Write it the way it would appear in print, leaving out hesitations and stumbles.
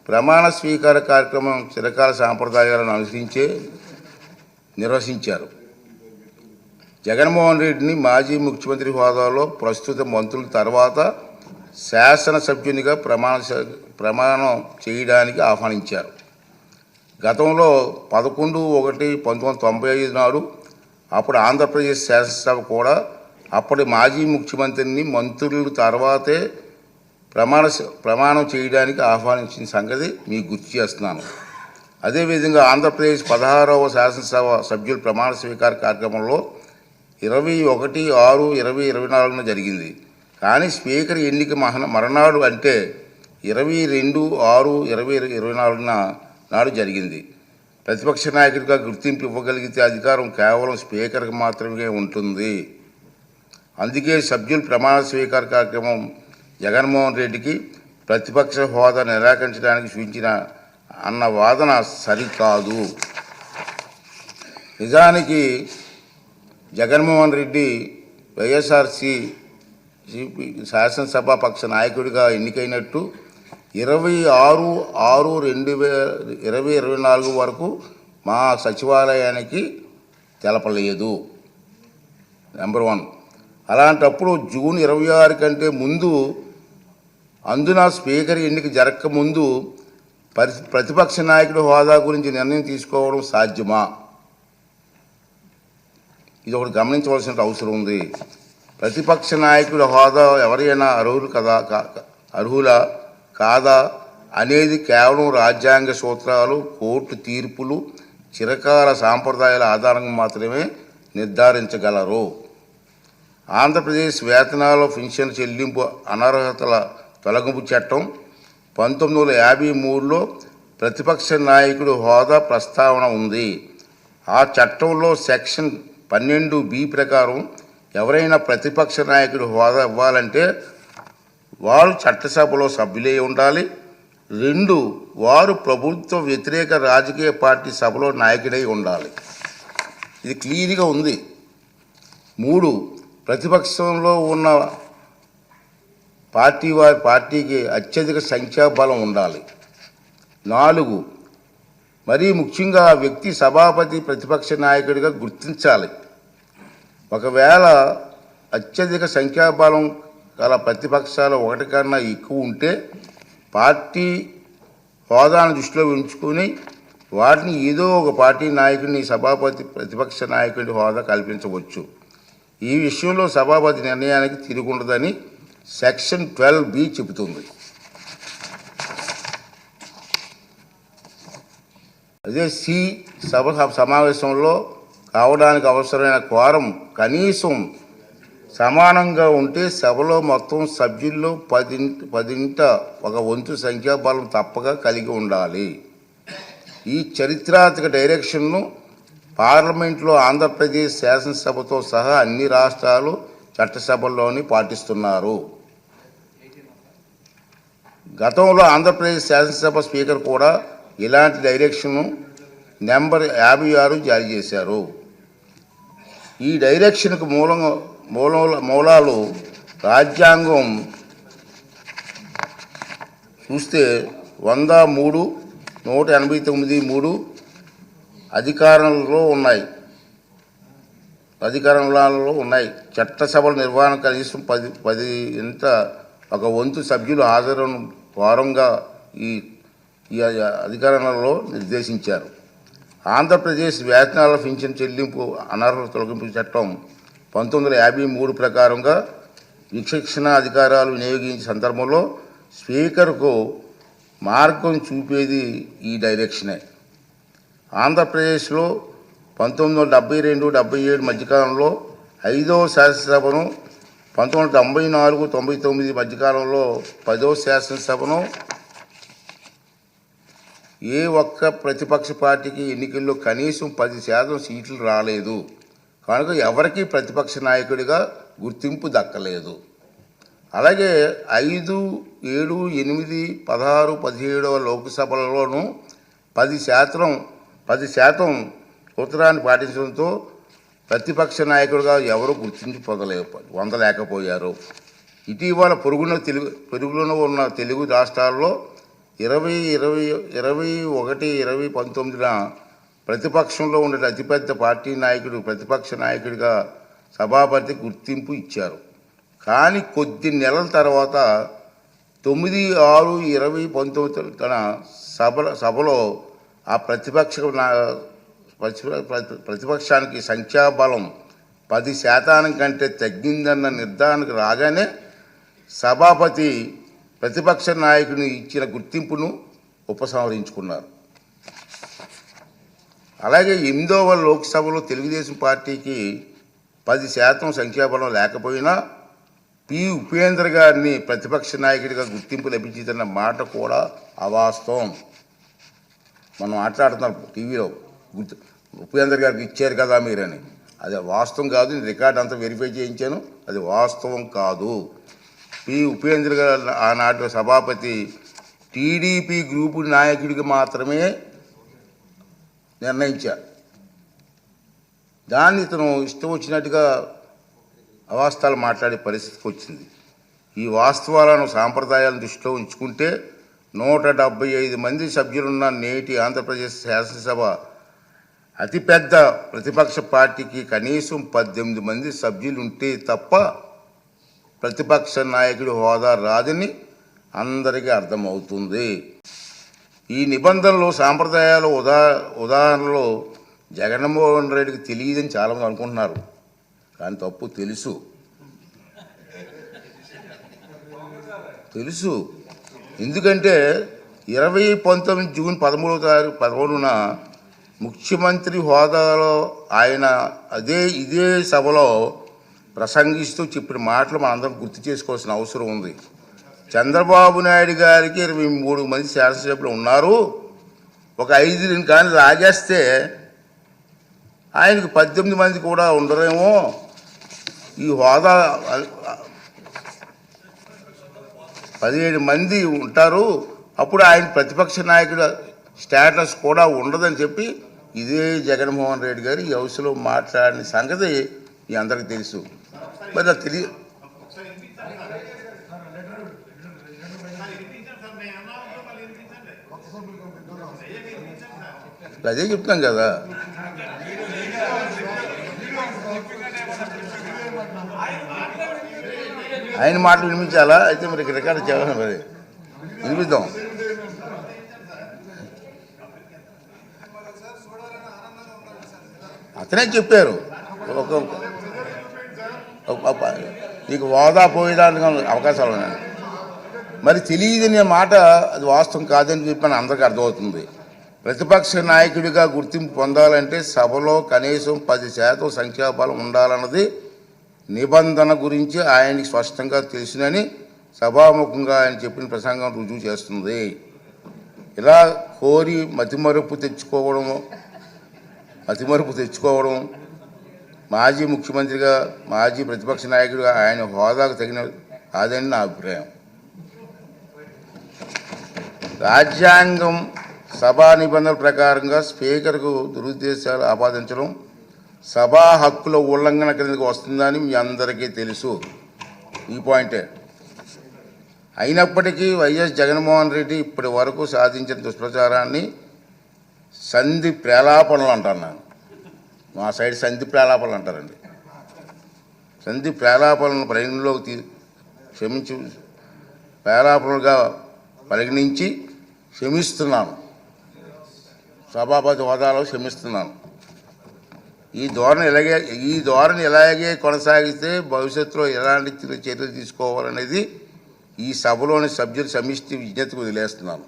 ప్రమాణ స్వీకార కార్యక్రమం చిరకాల సాంప్రదాయాలను అనుసరించే నిర్వహించారు. జగన్మోహన్ రెడ్డిని మాజీ ముఖ్యమంత్రి హోదాలో ప్రస్తుత మంత్రుల తర్వాత శాసనసభ్యునిగా ప్రమాణం చేయడానికి ఆహ్వానించారు. గతంలో 11/1/1995 నాడు అప్పుడు ఆంధ్రప్రదేశ్ శాసనసభ కూడా అప్పటి మాజీ ముఖ్యమంత్రిని మంత్రుల తర్వాతే ప్రమాణం చేయడానికి ఆహ్వానించిన సంగతి మీకు గుర్తు చేస్తున్నాను. అదేవిధంగా ఆంధ్రప్రదేశ్ 16వ శాసనసభ సభ్యుల ప్రమాణ స్వీకార కార్యక్రమంలో 21/6/2024 జరిగింది. కానీ స్పీకర్ ఎన్నిక మరణాడు అంటే 22/6/2024 నాడు జరిగింది. ప్రతిపక్ష నాయకుడిగా గుర్తింపు ఇవ్వగలిగితే అధికారం కేవలం స్పీకర్కి మాత్రమే ఉంటుంది. అందుకే సభ్యుల ప్రమాణ స్వీకార కార్యక్రమం జగన్మోహన్ రెడ్డికి ప్రతిపక్ష హోదా నిరాకరించడానికి సూచించిన అన్న వాదన సరికాదు. నిజానికి జగన్మోహన్ రెడ్డి వైఎస్ఆర్సీపీ శాసనసభాపక్ష నాయకుడిగా ఎన్నికైనట్టు 26/6/2024 వరకు మా సచివాలయానికి తెలపలేదు. నెంబర్ 1. అలాంటప్పుడు జూన్ 26 కంటే ముందు, అందున స్పీకర్ ఎన్నిక జరగకముందు ప్రతిపక్ష నాయకుడి హోదా గురించి నిర్ణయం తీసుకోవడం సాధ్యమా? ఇది ఒకటి గమనించవలసిన అవసరం ఉంది. ప్రతిపక్ష నాయకుడి హోదా ఎవరైనా అర్హులా కాదా అనేది కేవలం రాజ్యాంగ సూత్రాలు, కోర్టు తీర్పులు, చిరకాల సాంప్రదాయాల ఆధారంగా మాత్రమే నిర్ధారించగలరు. ఆంధ్రప్రదేశ్ వేతనాల పెన్షన్ చెల్లింపు అనర్హతల తొలగింపు చట్టం 1953లో ప్రతిపక్ష నాయకుడి హోదా ప్రస్తావన ఉంది. ఆ చట్టంలో సెక్షన్ 12B ప్రకారం ఎవరైనా ప్రతిపక్ష నాయకుడి హోదా ఇవ్వాలంటే వారు చట్టసభలో సభ్యులై ఉండాలి. 2, వారు ప్రభుత్వ వ్యతిరేక రాజకీయ పార్టీ సభలో నాయకుడై ఉండాలి. ఇది క్లియర్గా ఉంది. 3, ప్రతిపక్షంలో ఉన్న పార్టీకి అత్యధిక సంఖ్యాబలం ఉండాలి. 4, మరీ ముఖ్యంగా ఆ వ్యక్తి సభాపతి ప్రతిపక్ష నాయకుడిగా గుర్తించాలి. ఒకవేళ అత్యధిక సంఖ్యాబలం గల ప్రతిపక్షాలు 1 కన్నా ఎక్కువ ఉంటే పార్టీ హోదాను దృష్టిలో ఉంచుకొని వాటిని ఏదో ఒక పార్టీ నాయకుడిని సభాపతి ప్రతిపక్ష నాయకుడి హోదా కల్పించవచ్చు. ఈ విషయంలో సభాపతి నిర్ణయానికి తిరుగుండదని సెక్షన్ 12B చెబుతుంది. అదే సభ సమావేశంలో కావడానికి అవసరమైన క్వారం కనీసం సమానంగా ఉంటే సభలో మొత్తం సభ్యుల్లో 10ంట 1/10 సంఖ్యాబలం తప్పక కలిగి ఉండాలి. ఈ చరిత్రాత్మక డైరెక్షన్ను పార్లమెంట్లో ఆంధ్రప్రదేశ్ శాసనసభతో సహా అన్ని రాష్ట్రాలు చట్టసభల్లోని పాటిస్తున్నారు. గతంలో ఆంధ్రప్రదేశ్ శాసనసభ స్పీకర్ కూడా ఇలాంటి డైరెక్షన్ను నెంబర్ 56 జారీ చేశారు. ఈ డైరెక్షన్కు మూలాలు రాజ్యాంగం చూస్తే 103, 189(3) అధికారంలో ఉన్నాయి. చట్టసభల నిర్వహణ కనీసం 10ంట 1/10 సభ్యులు హాజరును వారంగా ఈ అధికారంలో నిర్దేశించారు. ఆంధ్రప్రదేశ్ వేతనాల పెన్షన్ చెల్లింపు అనర్హత తొలగింపు చట్టం 1953 ప్రకారంగా విచక్షణ అధికారాలు వినియోగించే సందర్భంలో స్పీకర్కు మార్గం చూపేది ఈ డైరెక్షనే. ఆంధ్రప్రదేశ్లో 1972-77 మధ్యకాలంలో 5వ శాసనసభను, 1994-99 మధ్యకాలంలో 10వ శాసనసభను ఏ ఒక్క ప్రతిపక్ష పార్టీకి ఎన్నికల్లో కనీసం 10% సీట్లు రాలేదు. కనుక ఎవరికీ ప్రతిపక్ష నాయకుడిగా గుర్తింపు దక్కలేదు. అలాగే 5, 7, 8, 16, 17వ లోక్సభలలోనూ 10% సూత్రాన్ని పాటించడంతో ప్రతిపక్ష నాయకుడిగా ఎవరు గుర్తింపు పొందలేకపోయారు. ఇటీవల పొరుగులో ఉన్న తెలుగు రాష్ట్రాల్లో 2021 ప్రతిపక్షంలో ఉండే అతిపెద్ద పార్టీ నాయకుడు ప్రతిపక్ష నాయకుడిగా సభాపతి గుర్తింపు ఇచ్చారు. కానీ కొద్ది నెలల తర్వాత 9/6/2019 తన సభలో ఆ ప్రతిపక్షానికి సంఖ్యాబలం 10% కంటే తగ్గిందన్న నిర్ధారణకు రాగానే సభాపతి ప్రతిపక్ష నాయకుని ఇచ్చిన గుర్తింపును ఉపసంహరించుకున్నారు. అలాగే 8వ లోక్సభలో తెలుగుదేశం పార్టీకి 10% సంఖ్యాబలం లేకపోయినా పి. ఉపేంద్ర గారిని ప్రతిపక్ష నాయకుడిగా గుర్తింపు లభించిందన్న మాట కూడా అవాస్తవం. మనం మాట్లాడుతున్నాం టీవీలో ఉపేంద్ర గారికి ఇచ్చారు కదా మీరని. అది వాస్తవం కాదు. నేను రికార్డ్ అంతా వెరిఫై చేయించాను. అది వాస్తవం కాదు. పి. ఉపేంద్ర గారు ఆనాటి సభాపతి టీడీపీ గ్రూపు నాయకుడికి మాత్రమే నిర్ణయించారు. దాన్ని ఇతను ఇష్టం వచ్చినట్టుగా అవాస్తవాలు మాట్లాడే పరిస్థితికి వచ్చింది. ఈ వాస్తవాలను సాంప్రదాయాలను దృష్టిలో ఉంచుకుంటే 175 మంది సభ్యులున్న నేటి ఆంధ్రప్రదేశ్ శాసనసభ అతిపెద్ద ప్రతిపక్ష పార్టీకి కనీసం 18 మంది సభ్యులు ఉంటే తప్ప ప్రతిపక్ష నాయకుడి హోదా రాదని అందరికీ అర్థమవుతుంది. ఈ నిబంధనలు సాంప్రదాయాలు ఉదాహరణలో జగన్మోహన్ రెడ్డికి తెలియదని చాలామంది అనుకుంటున్నారు. కానీ తప్పు. తెలుసు. ఎందుకంటే 2019 జూన్ 13న ముఖ్యమంత్రి హోదాలో ఆయన ఇదే సభలో ప్రసంగిస్తూ చెప్పిన మాటలు మనందరం గుర్తు చేసుకోవాల్సిన అవసరం ఉంది. చంద్రబాబు నాయుడు గారికి 23 మంది శాసనసభ్యులు ఉన్నారు. ఒక 5 కానీ లాగేస్తే ఆయనకు 18 మంది కూడా ఉండరేమో. ఈ హోదా 17 మంది ఉంటారు. అప్పుడు ఆయన ప్రతిపక్ష నాయకుడు స్టేటస్ కూడా ఉండదని చెప్పి ఇదే జగన్మోహన్ రెడ్డి గారు ఈ హౌస్లో మాట్లాడిన సంగతి మీ అందరికీ తెలుసు. మరి అది తెలియదు. అదే చెప్తాం కదా. ఆయన మాటలు వినిపించాలా? అయితే మరి రికార్డు చేయాలి. మరి వినిపిద్దాం. అతనే చెప్పారు నీకు హోదా పోయేదానికి అవకాశాలు ఉన్నాయి. మరి తెలియదనే మాట అది వాస్తవం కాదని చెప్పని అందరికీ అర్థమవుతుంది. ప్రతిపక్ష నాయకుడిగా గుర్తింపు పొందాలంటే సభలో కనీసం 10% సంఖ్యాబలం ఉండాలన్నది నిబంధన గురించి ఆయనకి స్పష్టంగా తెలుసునని సభాముఖంగా ఆయన చెప్పిన ప్రసంగం రుజువు చేస్తుంది. ఇలా కోరి మతిమరుపు తెచ్చుకోవడం మాజీ ముఖ్యమంత్రిగా మాజీ ప్రతిపక్ష నాయకుడిగా ఆయన హోదాకు తగిన కాదని నా అభిప్రాయం. రాజ్యాంగం సభా నిబంధనల ప్రకారంగా స్పీకర్కు దురుద్దేశాలు ఆపాదించడం సభా హక్కుల ఉల్లంఘన కిందకు వస్తుందని మీ అందరికీ తెలుసు. ఈ పాయింటే. అయినప్పటికీ వైఎస్ జగన్మోహన్ రెడ్డి ఇప్పటి వరకు సాధించిన దుష్ప్రచారాన్ని సంధి ప్రేలాపనలు అంటాను నేను. మా సైడ్ సంధి ప్రేలాపనలు అంటారండి. సంధి ప్రేలాపనలను పరిగణలోకి ప్రేలాపనలుగా పరిగణించి క్షమిస్తున్నాను. సభాపతి హోదాలో క్షమిస్తున్నాను. ఈ ధోరణి ఇలాగే కొనసాగిస్తే భవిష్యత్తులో ఎలాంటి చర్యలు తీసుకోవాలనేది ఈ సభలోని సభ్యుల సమిష్టి విజ్ఞతకు వదిలేస్తున్నాను.